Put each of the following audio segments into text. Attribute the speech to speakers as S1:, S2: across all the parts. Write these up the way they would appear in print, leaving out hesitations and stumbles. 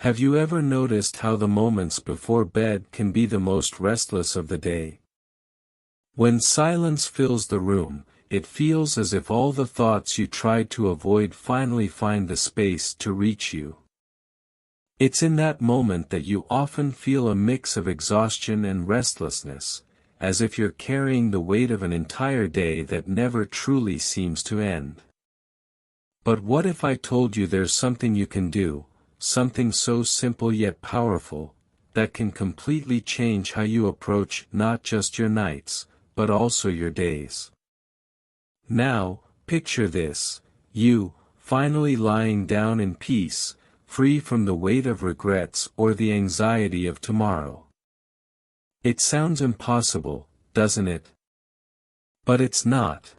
S1: Have you ever noticed how the moments before bed can be the most restless of the day? When silence fills the room, it feels as if all the thoughts you tried to avoid finally find the space to reach you. It's in that moment that you often feel a mix of exhaustion and restlessness, as if you're carrying the weight of an entire day that never truly seems to end. But what if I told you there's something you can do, something so simple yet powerful, that can completely change how you approach not just your nights, but also your days? Now, picture this: you, finally lying down in peace, free from the weight of regrets or the anxiety of tomorrow. It sounds impossible, doesn't it? But it's not.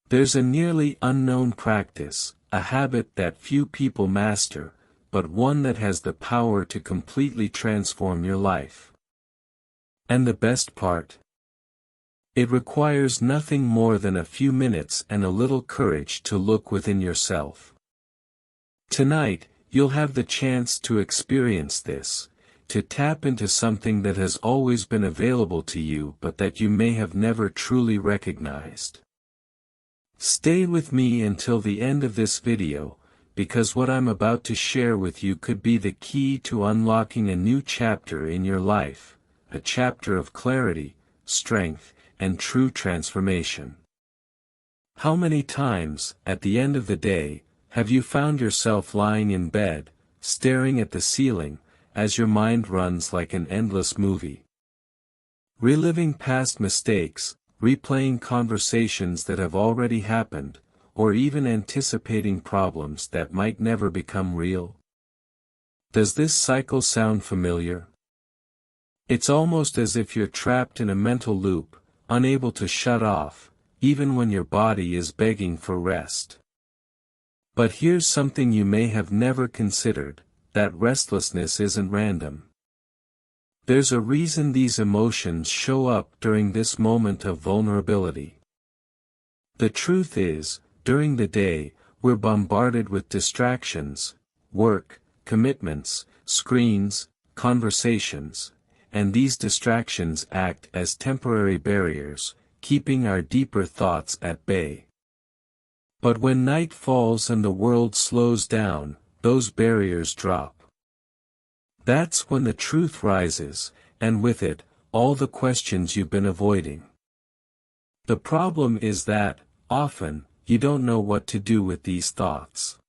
S1: There's a nearly unknown practice, a habit that few people master, but one that has the power to completely transform your life. And the best part? It requires nothing more than a few minutes and a little courage to look within yourself. Tonight, you'll have the chance to experience this, to tap into something that has always been available to you but that you may have never truly recognized. Stay with me until the end of this video, because what I'm about to share with you could be the key to unlocking a new chapter in your life, a chapter of clarity, strength, and true transformation. How many times, at the end of the day, have you found yourself lying in bed, staring at the ceiling, as your mind runs like an endless movie? Reliving past mistakes, replaying conversations that have already happened, or even anticipating problems that might never become real? Does this cycle sound familiar? It's almost as if you're trapped in a mental loop, unable to shut off, even when your body is begging for rest. But here's something you may have never considered: that restlessness isn't random. There's a reason these emotions show up during this moment of vulnerability. The truth is, during the day, we're bombarded with distractions, work, commitments, screens, conversations, and these distractions act as temporary barriers, keeping our deeper thoughts at bay. But when night falls and the world slows down, those barriers drop. That's when the truth rises, and with it, all the questions you've been avoiding. The problem is that, often, you don't know what to do with these thoughts.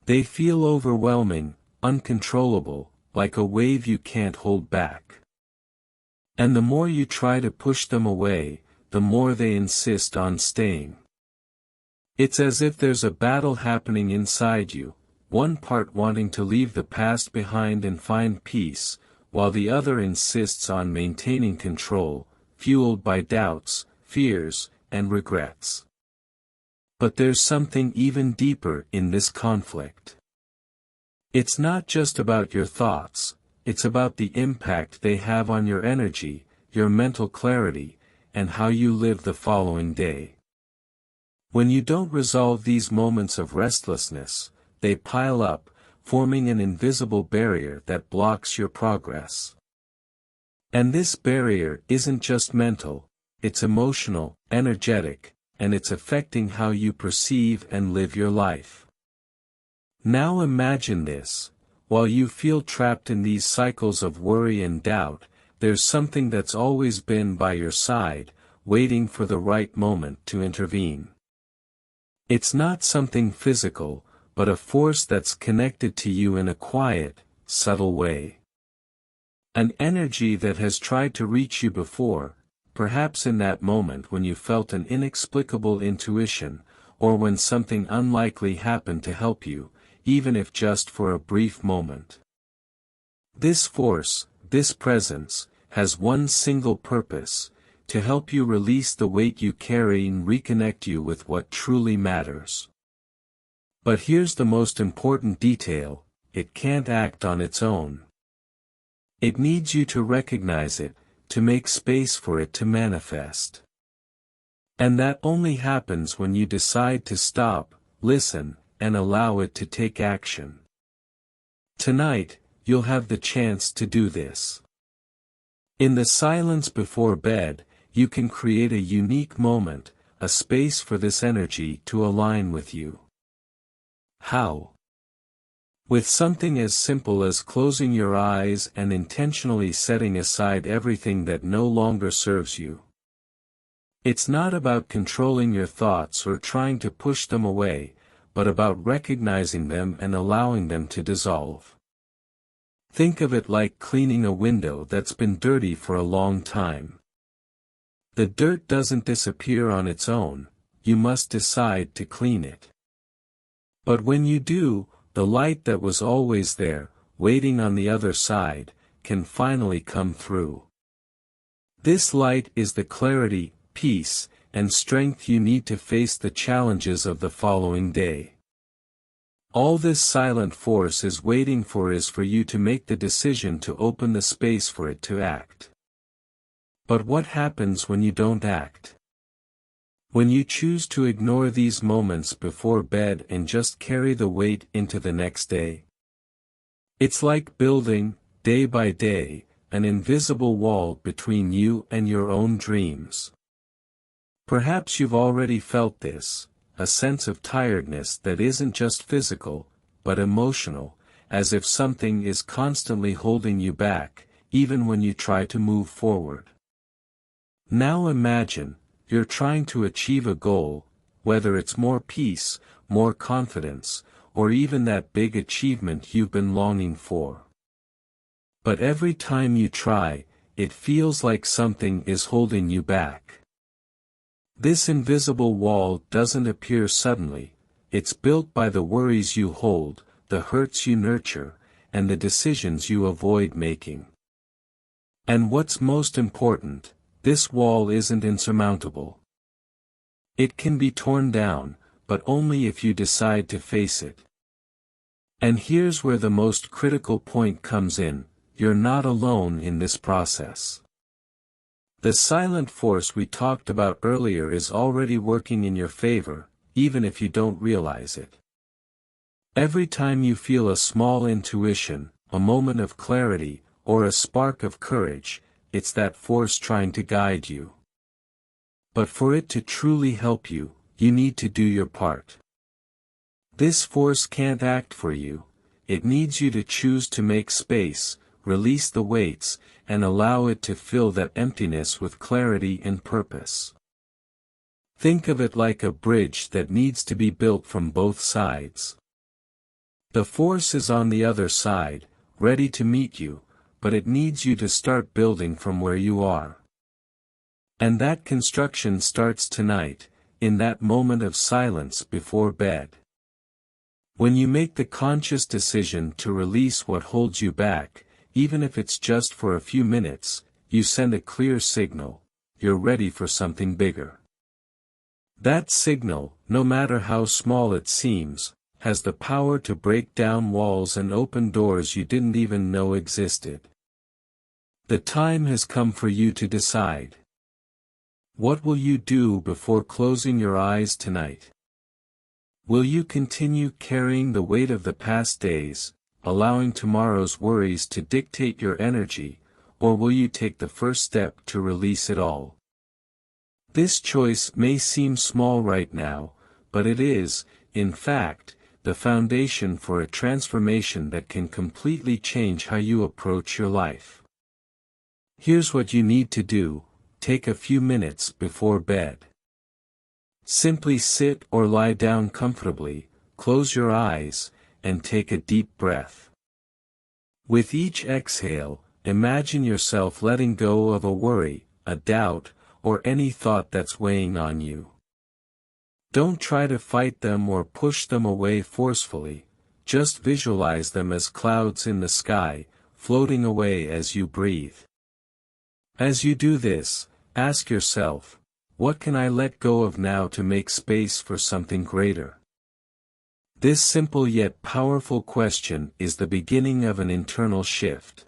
S1: They feel overwhelming, uncontrollable, like a wave you can't hold back. And the more you try to push them away, the more they insist on staying. It's as if there's a battle happening inside you, one part wanting to leave the past behind and find peace, while the other insists on maintaining control, fueled by doubts, fears, and regrets. But there's something even deeper in this conflict. It's not just about your thoughts, it's about the impact they have on your energy, your mental clarity, and how you live the following day. When you don't resolve these moments of restlessness, they pile up, forming an invisible barrier that blocks your progress. And this barrier isn't just mental, it's emotional, energetic, and it's affecting how you perceive and live your life. Now imagine this: while you feel trapped in these cycles of worry and doubt, there's something that's always been by your side, waiting for the right moment to intervene. It's not something physical, but a force that's connected to you in a quiet, subtle way. An energy that has tried to reach you before, perhaps in that moment when you felt an inexplicable intuition, or when something unlikely happened to help you, even if just for a brief moment. This force, this presence, has one single purpose: to help you release the weight you carry and reconnect you with what truly matters. But here's the most important detail: it can't act on its own. It needs you to recognize it, to make space for it to manifest. And that only happens when you decide to stop, listen, and allow it to take action. Tonight, you'll have the chance to do this. In the silence before bed, you can create a unique moment, a space for this energy to align with you. How? With something as simple as closing your eyes and intentionally setting aside everything that no longer serves you. It's not about controlling your thoughts or trying to push them away, but about recognizing them and allowing them to dissolve. Think of it like cleaning a window that's been dirty for a long time. The dirt doesn't disappear on its own, you must decide to clean it. But when you do, the light that was always there, waiting on the other side, can finally come through. This light is the clarity, peace, and strength you need to face the challenges of the following day. All this silent force is waiting for is for you to make the decision to open the space for it to act. But what happens when you don't act? When you choose to ignore these moments before bed and just carry the weight into the next day? It's like building, day by day, an invisible wall between you and your own dreams. Perhaps you've already felt this, a sense of tiredness that isn't just physical, but emotional, as if something is constantly holding you back, even when you try to move forward. Now imagine, you're trying to achieve a goal, whether it's more peace, more confidence, or even that big achievement you've been longing for. But every time you try, it feels like something is holding you back. This invisible wall doesn't appear suddenly, it's built by the worries you hold, the hurts you nurture, and the decisions you avoid making. And what's most important, this wall isn't insurmountable. It can be torn down, but only if you decide to face it. And here's where the most critical point comes in, you're not alone in this process. The silent force we talked about earlier is already working in your favor, even if you don't realize it. Every time you feel a small intuition, a moment of clarity, or a spark of courage, it's that force trying to guide you. But for it to truly help you, you need to do your part. This force can't act for you, it needs you to choose to make space, release the weights, and allow it to fill that emptiness with clarity and purpose. Think of it like a bridge that needs to be built from both sides. The force is on the other side, ready to meet you, but it needs you to start building from where you are. And that construction starts tonight, in that moment of silence before bed. When you make the conscious decision to release what holds you back, even if it's just for a few minutes, you send a clear signal, you're ready for something bigger. That signal, no matter how small it seems, has the power to break down walls and open doors you didn't even know existed. The time has come for you to decide. What will you do before closing your eyes tonight? Will you continue carrying the weight of the past days, allowing tomorrow's worries to dictate your energy, or will you take the first step to release it all? This choice may seem small right now, but it is, in fact, the foundation for a transformation that can completely change how you approach your life. Here's what you need to do, take a few minutes before bed. Simply sit or lie down comfortably, close your eyes, and take a deep breath. With each exhale, imagine yourself letting go of a worry, a doubt, or any thought that's weighing on you. Don't try to fight them or push them away forcefully, just visualize them as clouds in the sky, floating away as you breathe. As you do this, ask yourself, what can I let go of now to make space for something greater? This simple yet powerful question is the beginning of an internal shift.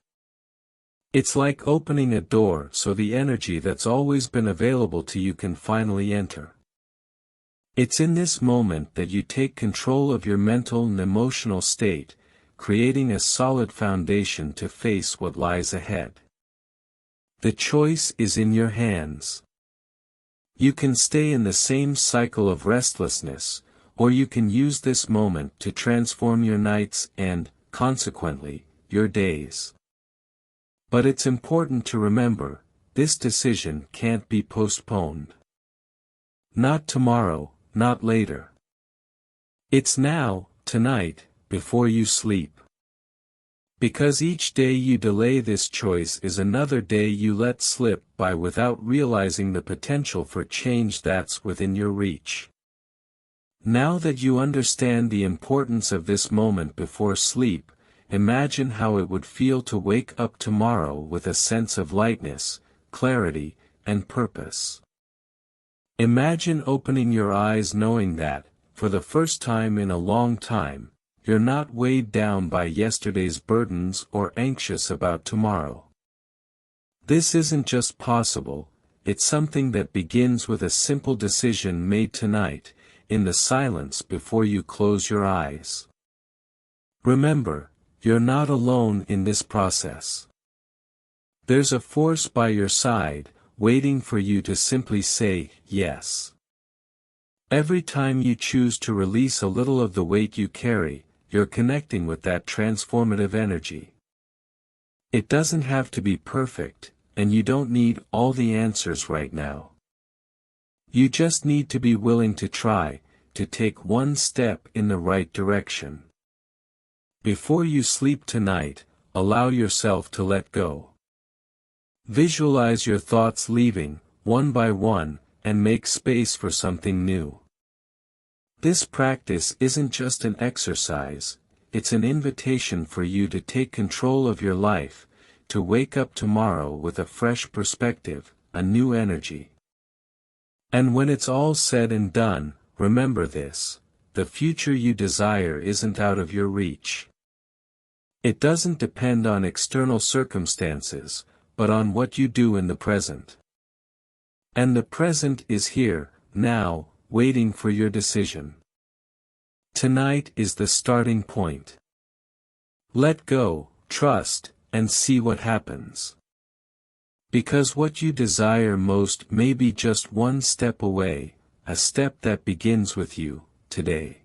S1: It's like opening a door so the energy that's always been available to you can finally enter. It's in this moment that you take control of your mental and emotional state, creating a solid foundation to face what lies ahead. The choice is in your hands. You can stay in the same cycle of restlessness, or you can use this moment to transform your nights and, consequently, your days. But it's important to remember, this decision can't be postponed. Not tomorrow, not later. It's now, tonight, before you sleep. Because each day you delay this choice is another day you let slip by without realizing the potential for change that's within your reach. Now that you understand the importance of this moment before sleep, imagine how it would feel to wake up tomorrow with a sense of lightness, clarity, and purpose. Imagine opening your eyes knowing that, for the first time in a long time, you're not weighed down by yesterday's burdens or anxious about tomorrow. This isn't just possible, it's something that begins with a simple decision made tonight, in the silence before you close your eyes. Remember, you're not alone in this process. There's a force by your side, waiting for you to simply say, yes. Every time you choose to release a little of the weight you carry, you're connecting with that transformative energy. It doesn't have to be perfect, and you don't need all the answers right now. You just need to be willing to try, to take one step in the right direction. Before you sleep tonight, allow yourself to let go. Visualize your thoughts leaving, one by one, and make space for something new. This practice isn't just an exercise, it's an invitation for you to take control of your life, to wake up tomorrow with a fresh perspective, a new energy. And when it's all said and done, remember this: the future you desire isn't out of your reach. It doesn't depend on external circumstances, but on what you do in the present. And the present is here, now, waiting for your decision. Tonight is the starting point. Let go, trust, and see what happens. Because what you desire most may be just one step away, a step that begins with you, today.